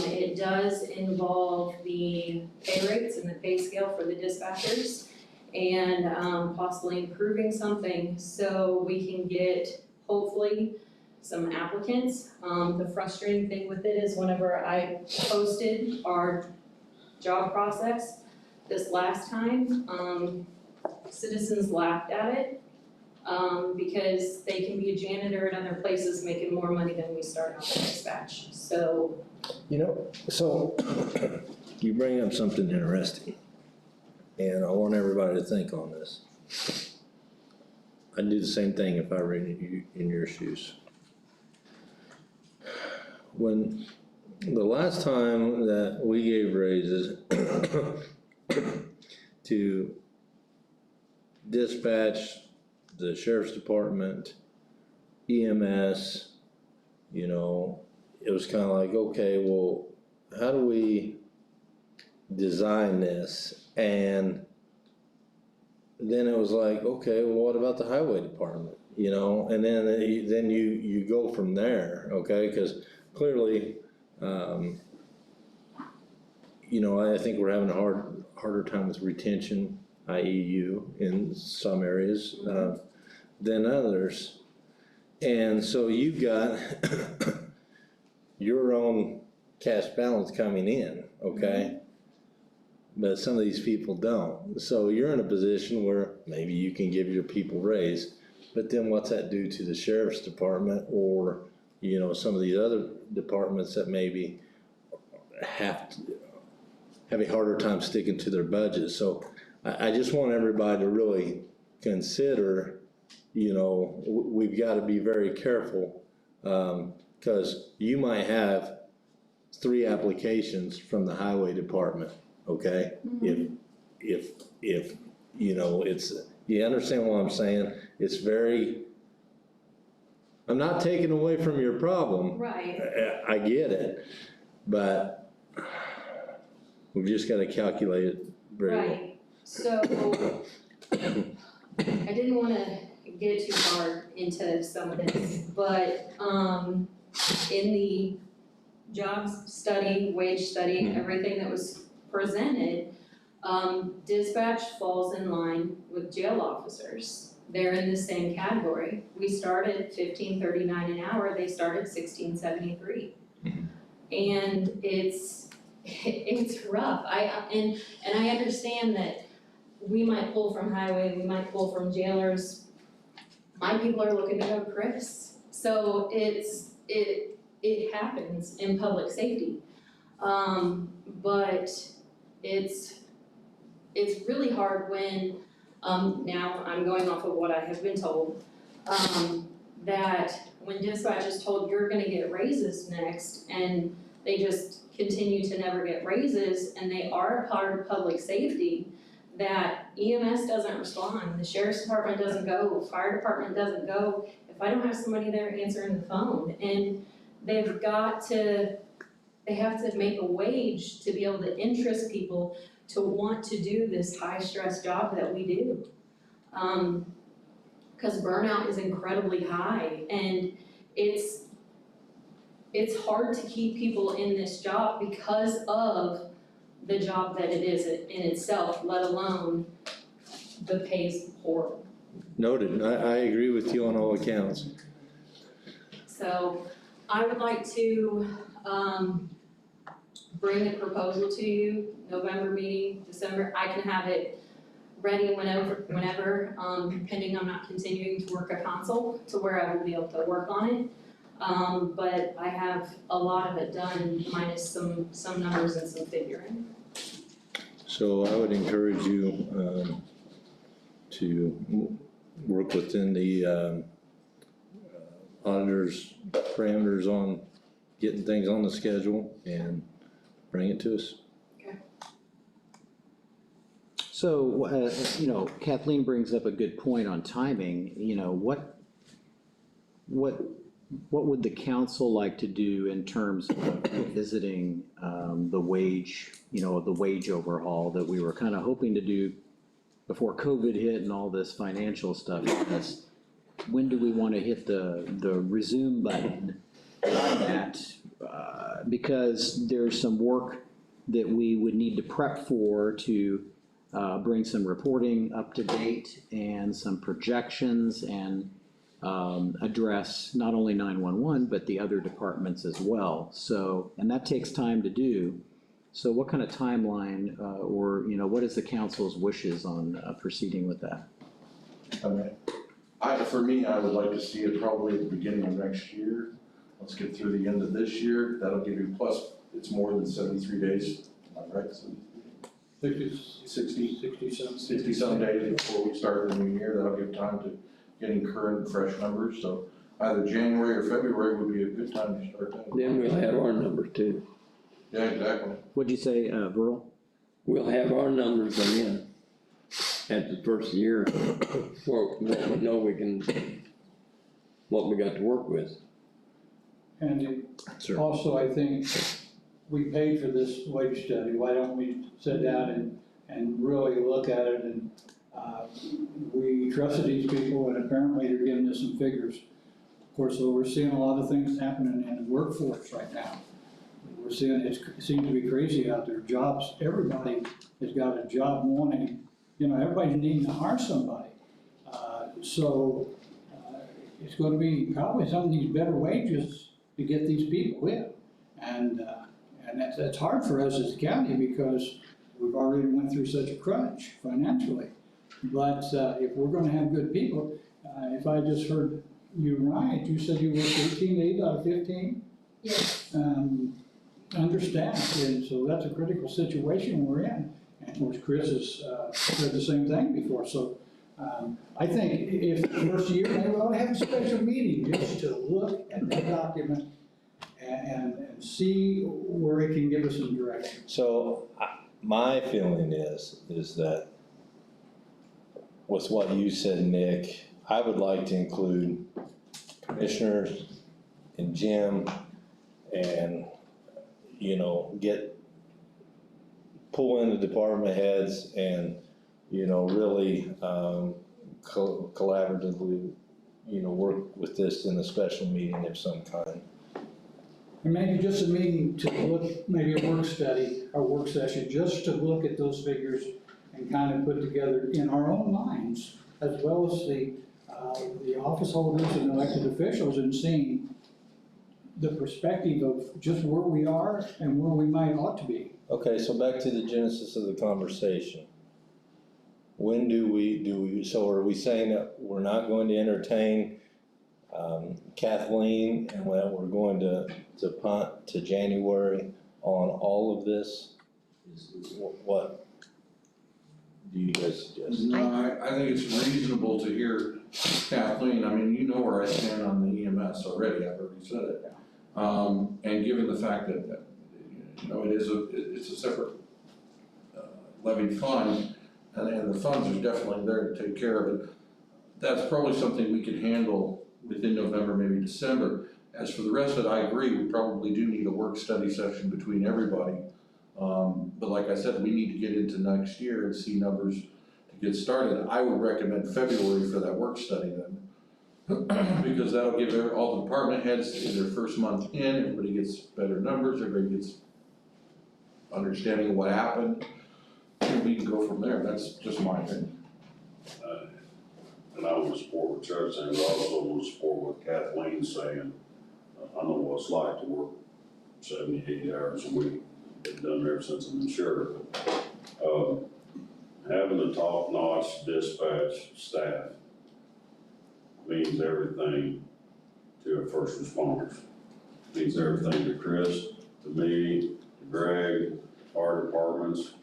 It does involve the pay rates and the pay scale for the dispatchers, and possibly improving something so we can get, hopefully, some applicants. The frustrating thing with it is whenever I posted our job process this last time, citizens laughed at it, because they can be a janitor at other places making more money than we start out at dispatch, so. You know, so you bring up something interesting, and I want everybody to think on this. I'd do the same thing if I were in your shoes. When the last time that we gave raises to dispatch, the sheriff's department, EMS, you know, it was kind of like, okay, well, how do we design this? And then it was like, okay, well, what about the highway department? You know, and then you go from there, okay? Because clearly, you know, I think we're having a harder time with retention, i.e. you, in some areas than others. And so you've got your own cash balance coming in, okay? But some of these people don't. So you're in a position where maybe you can give your people raise, but then what's that do to the sheriff's department or, you know, some of these other departments that maybe have a harder time sticking to their budget. So I just want everybody to really consider, you know, we've got to be very careful, because you might have 3 applications from the highway department, okay? Mm-hmm. If you know, you understand what I'm saying? It's very, I'm not taking away from your problem. Right. I get it, but we've just got to calculate it very well. Right, so I didn't wanna get too far into some of this, but in the jobs study, wage study, everything that was presented, dispatch falls in line with jail officers. They're in the same category. We started $15.39 an hour, they started $16.73. And it's rough. And I understand that we might pull from highway, we might pull from jailers. My people are looking to go Chris. So it happens in public safety. But it's really hard when, now I'm going off of what I have been told, that when dispatch is told you're gonna get raises next, and they just continue to never get raises, and they are a part of public safety, that EMS doesn't respond, the sheriff's department doesn't go, fire department doesn't go, if I don't have somebody there answering the phone, and they have to make a wage to be able to interest people to want to do this high-stress job that we do. Because burnout is incredibly high, and it's hard to keep people in this job because of the job that it is in itself, let alone the pay's horrible. Noted, I agree with you on all accounts. So I would like to bring a proposal to you, November meeting, December, I can have it ready whenever, pending I'm not continuing to work a console to where I will be able to work on it. But I have a lot of it done minus some numbers and some figuring. So I would encourage you, to work within the, auditor's parameters on getting things on the schedule and bring it to us. So, you know, Kathleen brings up a good point on timing, you know, what would the council like to do in terms of visiting, the wage, you know, the wage overhaul that we were kind of hoping to do before COVID hit and all this financial stuff hit us? When do we want to hit the resume button on that? Because there's some work that we would need to prep for to bring some reporting up to date and some projections and address not only 911, but the other departments as well. So, and that takes time to do. So what kind of timeline or, you know, what is the council's wishes on proceeding with that? For me, I would like to see it probably at the beginning of next year. Let's get through the end of this year. That'll give you, plus it's more than 73 days, am I right? 60 some days before we start the new year. That'll give time to getting current and fresh numbers. So either January or February would be a good time to start that. Then we'll have our numbers too. Yeah, exactly. What'd you say, Verl? We'll have our numbers come in at the first year, what we know we can, what we got to work with. And also, I think we paid for this wage study, why don't we sit down and really look at it? And we trusted these people, and apparently they're giving us some figures. Of course, so we're seeing a lot of things happening in the workforce right now. We're seeing it seems to be crazy out there. Jobs, everybody has got a job wanting, you know, everybody's needing to hire somebody. So it's going to be probably some of these better wages to get these people in. And that's hard for us as a county because we've already went through such a crunch financially. But if we're gonna have good people, if I just heard you right, you said you worked 18 days out of 15? Yes. Understaffed, and so that's a critical situation we're in. And of course, Chris has said the same thing before, so I think if the first year, maybe we ought to have a special meeting just to look at that document and see where it can give us some direction. So my feeling is that with what you said, Nick, I would like to include commissioners and Jim and, you know, pull in the department heads and, you know, really collaboratively, you know, work with this in a special meeting of some kind. And maybe just a meeting to look, maybe a work study, or work session, just to look at those figures and kind of put together in our own minds, as well as the office holders and elected officials, and seeing the perspective of just where we are and where we might ought to be. Okay, so back to the genesis of the conversation. When do we, so are we saying that we're not going to entertain Kathleen and that we're going to punt to January on all of this? What do you guys suggest? No, I think it's reasonable to hear Kathleen. I mean, you know where I stand on the EMS already, I've already said it. And given the fact that, you know, it's a separate levied fund, and the funds are definitely there to take care of it, that's probably something we could handle within November, maybe December. As for the rest of it, I agree, we probably do need a work study session between everybody. But like I said, we need to get into next year and see numbers to get started. I would recommend February for that work study then. Because that'll give all the department heads their first month in, everybody gets better numbers, everybody gets understanding of what happened. And we can go from there, that's just my opinion. And I would support what Chuck's saying, but I also would support what Kathleen's saying. I know what it's like to work 70, 80 hours a week. I've done it ever since I've been sheriff. having a top-notch dispatch staff means everything to our first responders. Means everything to Chris, to me, to Greg, our departments.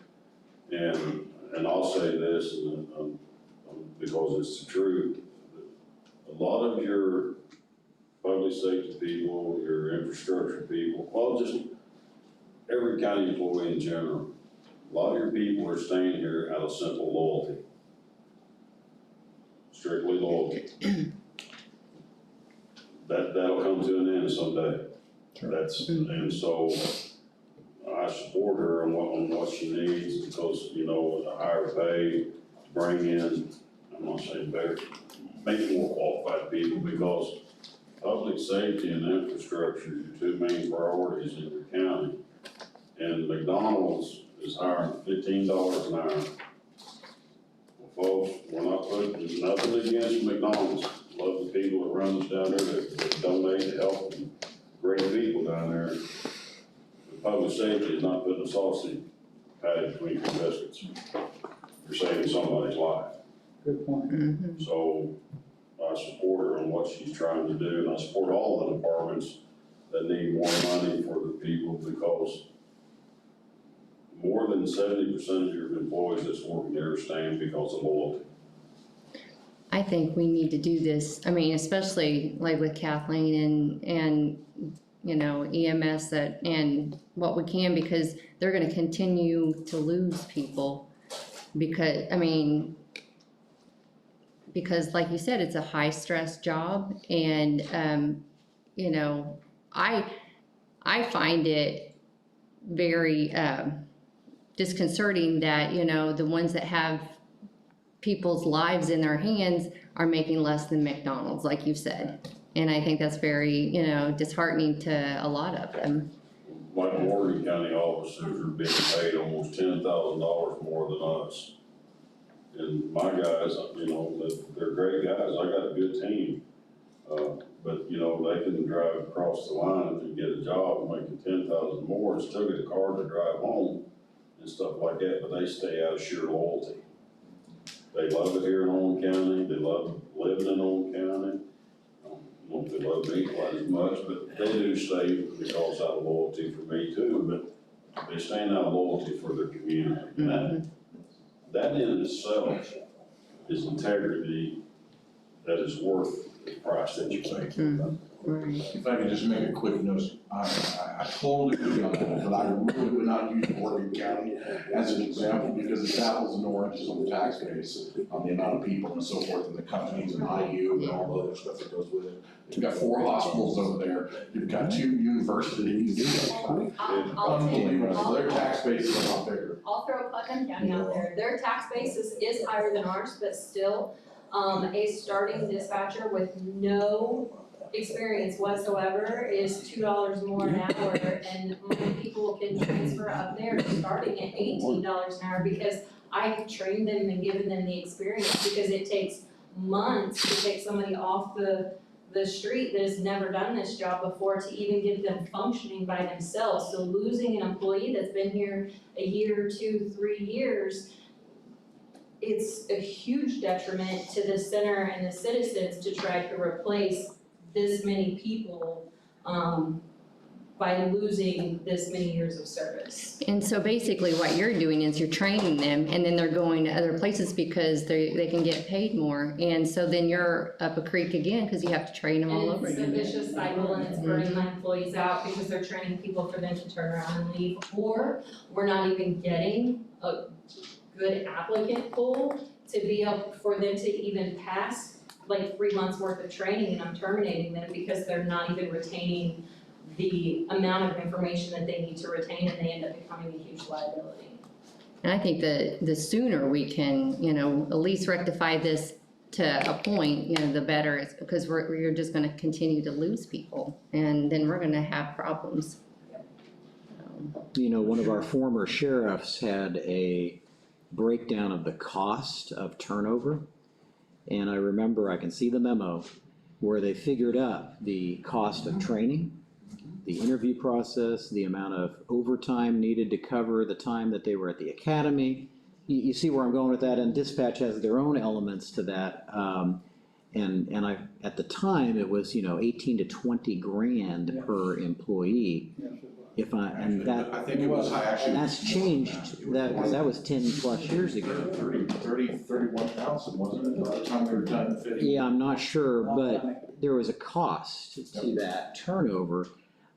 And I'll say this, and, because it's the truth, a lot of your public safety people, your infrastructure people, well, just every county employee in general, a lot of your people are staying here out of simple loyalty. Strictly loyalty. That'll come to an end someday. And so I support her on what she needs, because, you know, a higher pay, to bring in, I'm not saying better, make more qualified people, because public safety and infrastructure are your two main priorities in your county. And McDonald's is hiring $15 an hour. Well, folks, we're not putting nothing against McDonald's. Love the people that run us down there that donate to help, and great people down there. The public safety is not putting a sausage patty between two biscuits. You're saving somebody's life. Good point. So I support her on what she's trying to do, and I support all the departments that need more money for the people, because more than 70% of your employees that's working there are staying because of loyalty. I think we need to do this, I mean, especially like with Kathleen and you know, EMS and what we can, because they're gonna continue to lose people. Because, I mean, because like you said, it's a high stress job, and, you know, I find it very, disconcerting that, you know, the ones that have people's lives in their hands are making less than McDonald's, like you said. And I think that's very, you know, disheartening to a lot of them. Like Morgan County officers are being paid almost $10,000 more than us. And my guys, you know, they're great guys. I got a good team. But, you know, they can drive across the line and get a job making $10,000 more and still get a car to drive home and stuff like that, but they stay out of sheer loyalty. They love it here in Owen County. They love living in Owen County. I don't know if they love me quite as much, but they do stay because out of loyalty for me too, but they stand out of loyalty for their community. And that in itself is integrity that is worth the price that you pay. If I could just make a quick note, I totally agree on that, but I really would not use Morgan County as an example, because it's apples and oranges on the tax base, on the amount of people and so forth, and the companies and IU and all the other stuff that goes with it. You've got 4 hospitals over there, you've got 2 universities, it's unbelievable, their tax base is a lot bigger. I'll throw Putnam County out there. Their tax basis is higher than ours, but still, a starting dispatcher with no experience whatsoever is $2 more an hour, and my people can transfer up there starting at $18 an hour, because I have trained them and given them the experience, because it takes months to take somebody off the street that has never done this job before to even get them functioning by themselves. So losing an employee that's been here a year, 2, 3 years, it's a huge detriment to the center and the citizens to try to replace this many people by losing this many years of service. And so basically what you're doing is you're training them, and then they're going to other places because they can get paid more. And so then you're up a creek again, because you have to train them all over again. And it's a vicious cycle, and it's burning my employees out because they're training people for them to turn around and leave. Or we're not even getting a good applicant pool to be able for them to even pass like 3 months worth of training, and I'm terminating them because they're not even retaining the amount of information that they need to retain, and they end up becoming a huge liability. And I think the sooner we can, you know, at least rectify this to a point, you know, the better, it's because we're just gonna continue to lose people, and then we're gonna have problems. You know, one of our former sheriffs had a breakdown of the cost of turnover. And I remember, I can see the memo where they figured up the cost of training, the interview process, the amount of overtime needed to cover the time that they were at the academy, you see where I'm going with that, and dispatch has their own elements to that. And I, at the time, it was, 18 to 20 grand per employee. Yes, it was. If I, and that, I think it was, actually. that's changed, that was 10+ years ago. 31,000, wasn't it, by the time we were done fitting? Yeah, I'm not sure, but there was a cost to that turnover.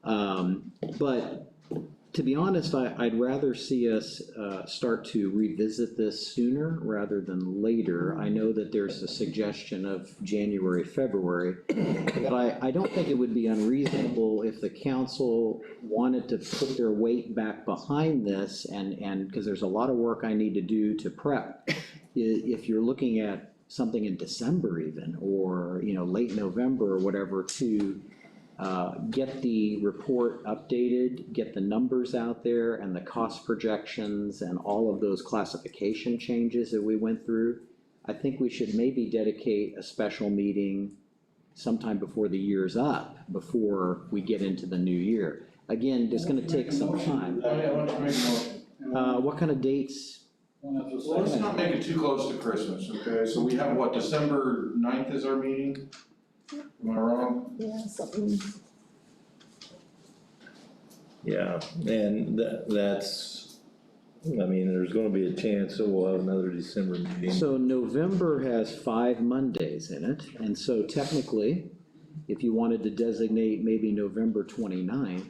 But to be honest, I'd rather see us start to revisit this sooner rather than later. I know that there's a suggestion of January, February, but I don't think it would be unreasonable if the council wanted to put their weight back behind this and, because there's a lot of work I need to do to prep. If you're looking at something in December even, or, late November or whatever, to get the report updated, get the numbers out there and the cost projections and all of those classification changes that we went through. I think we should maybe dedicate a special meeting sometime before the year's up, before we get into the new year. Again, it's gonna take some time. Why don't you make a motion? What kind of dates? Well, let's not make it too close to Christmas, okay? So we have what, December 9th is our meeting? Am I wrong? Yeah, something. Yeah, and that's, there's gonna be a chance that we'll have another December meeting. So November has 5 Mondays in it, and so technically, if you wanted to designate maybe November 29th,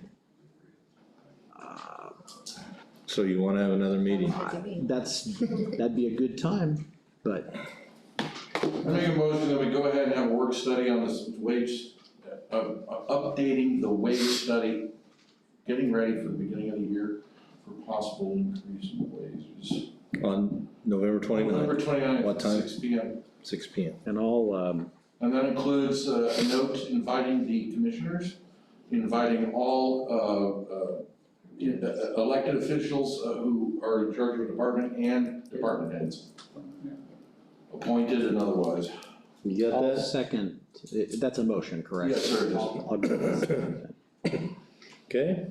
So you wanna have another meeting? that'd be a good time, but I make a motion that we go ahead and have a work study on this wage, updating the wage study, getting ready for the beginning of the year for possible increase in wages. On November 29th? November 29th. What time? 6 P.M. 6 p.m. And all, And that includes a note inviting the commissioners, inviting all elected officials who are in charge of a department and department heads. Appointed and otherwise. You got I'll that? second, that's a motion, correct? Yes, sir, it is. I'll give it a second. Okay.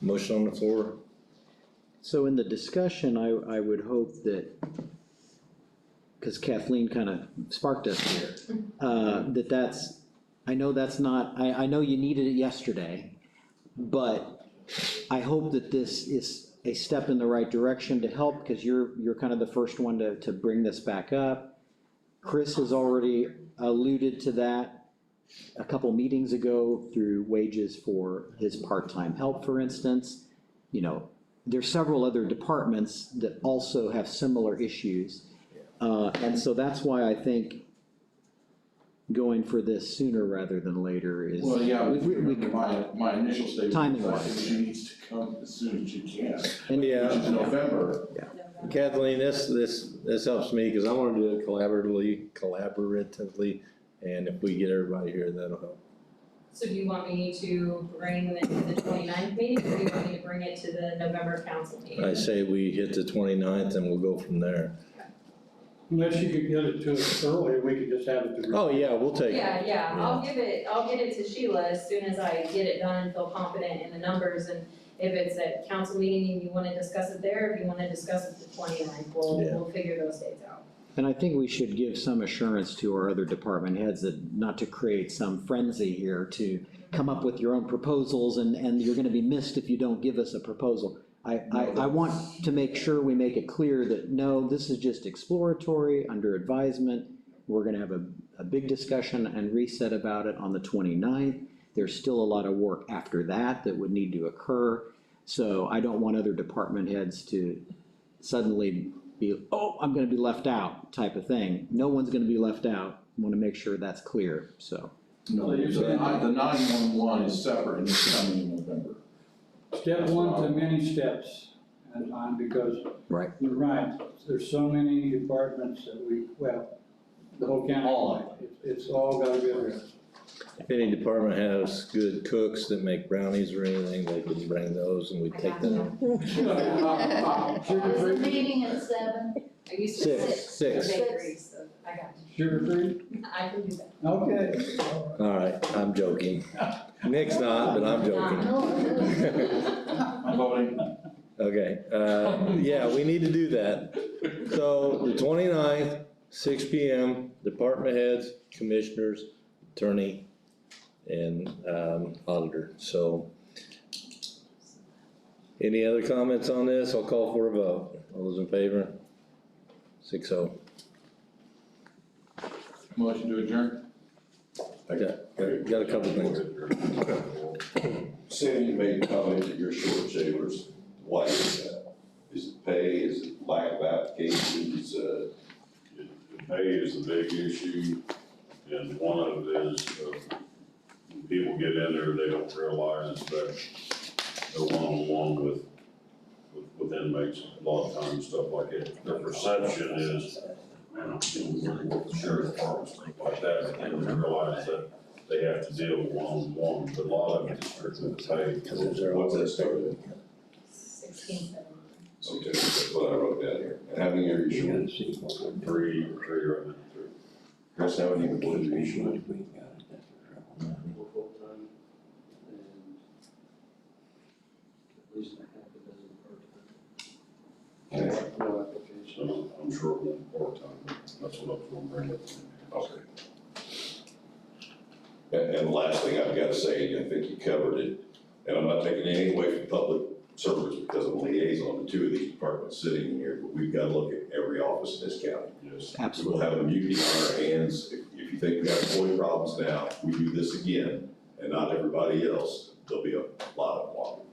Motion on the floor. So in the discussion, I would hope that, because Kathleen kind of sparked us here, I know that's not, I know you needed it yesterday, but I hope that this is a step in the right direction to help, because you're kind of the first one to bring this back up. Chris has already alluded to that a couple meetings ago through wages for his part-time help, for instance. There's several other departments that also have similar issues. And so that's why I think going for this sooner rather than later is. Well, yeah, my initial statement. Timing was I wise. think she needs to come as soon as she can, And Yeah. which is November. Kathleen, this helps me, cause I wanna do it collaboratively, and if we get everybody here, that'll help. So do you want me to bring this to the 29th meeting, or do you want me to bring it to the November council meeting? I say we hit the 29th and we'll go from there. Unless you could get it to us early, we could just have it to. Oh, yeah, we'll take it. Yeah, I'll get it to Sheila as soon as I get it done and feel confident in the numbers, and if it's at council meeting and you wanna discuss it there, if you wanna discuss it the 29th, we'll figure those dates out. And I think we should give some assurance to our other department heads that not to create some frenzy here to come up with your own proposals and you're gonna be missed if you don't give us a proposal. I want to make sure we make it clear that, no, this is just exploratory, under advisement. We're gonna have a big discussion and reset about it on the 29th. There's still a lot of work after that would need to occur. So I don't want other department heads to suddenly be, oh, I'm gonna be left out type of thing. No one's gonna be left out. I wanna make sure that's clear, so. No, the 911 is separate and it's coming in November. Step one to many steps at a time, because Right. you're right, there's so many departments that the whole county, it's all gotta be addressed. If any department has good cooks that make brownies or anything, they can bring those and we take them. Is the meeting at 7? I used to sit Six. in bakeries, so I got Sugar free? you. I can do that. Okay. All right, I'm joking. Nick's not, but I'm joking. I'm voting. Okay, yeah, we need to do that. So the 29th, 6 PM, department heads, commissioners, attorney, and auditor. So any other comments on this? I'll call for a vote. All those in favor? 6-0. Motion to adjourn? Got a couple things. Sandy made a comment that you're short sailors. Why is that? Is it pay? Is it lack of applications? Pay is the big issue, and one of it is, when people get in there, they don't realize that they're one-on-one with inmates, a lot of times, stuff like that. Their perception is, man, I'm with the sheriff's department, stuff like that, they don't realize that they have to deal with one-on-one, but a lot of it is strictly the pay. What's that started? 16, 17. Okay, that's what I wrote down here. And how many are you short? Three right now. Chris, how many employees are you short? Full-time, and at least a half a dozen part-time. No application. So I'm short one part-time, that's what I was gonna bring up. Okay. And the last thing I've got to say, I think you covered it, and I'm not taking anything away from public service because I'm liaison to two of these departments sitting in here, but we've got to look at every office in this county. Yes. Absolutely. We'll have a mutiny on our hands. If you think we got employee problems now, we do this again, and not everybody else, there'll be a lot of problem.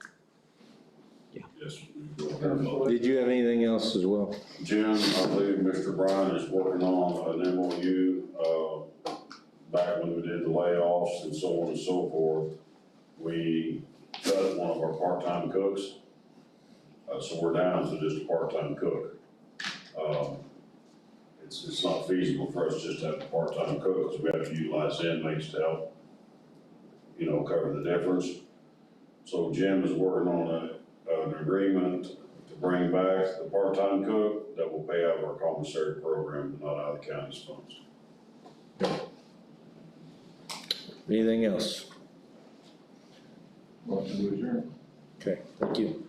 Yes. Did you have anything else as well? Jim, I believe Mr. Bryan is working on an MOU, back when we did the layoffs and so on and so forth. We cut one of our part-time cooks, so we're down to just a part-time cook. It's not feasible for us just to have a part-time cook, because we have to utilize inmates to help, cover the difference. So Jim is working on an agreement to bring back the part-time cook that will pay out of our commissary program, but not out of the county's funds. Anything else? Motion to adjourn. Okay, thank you.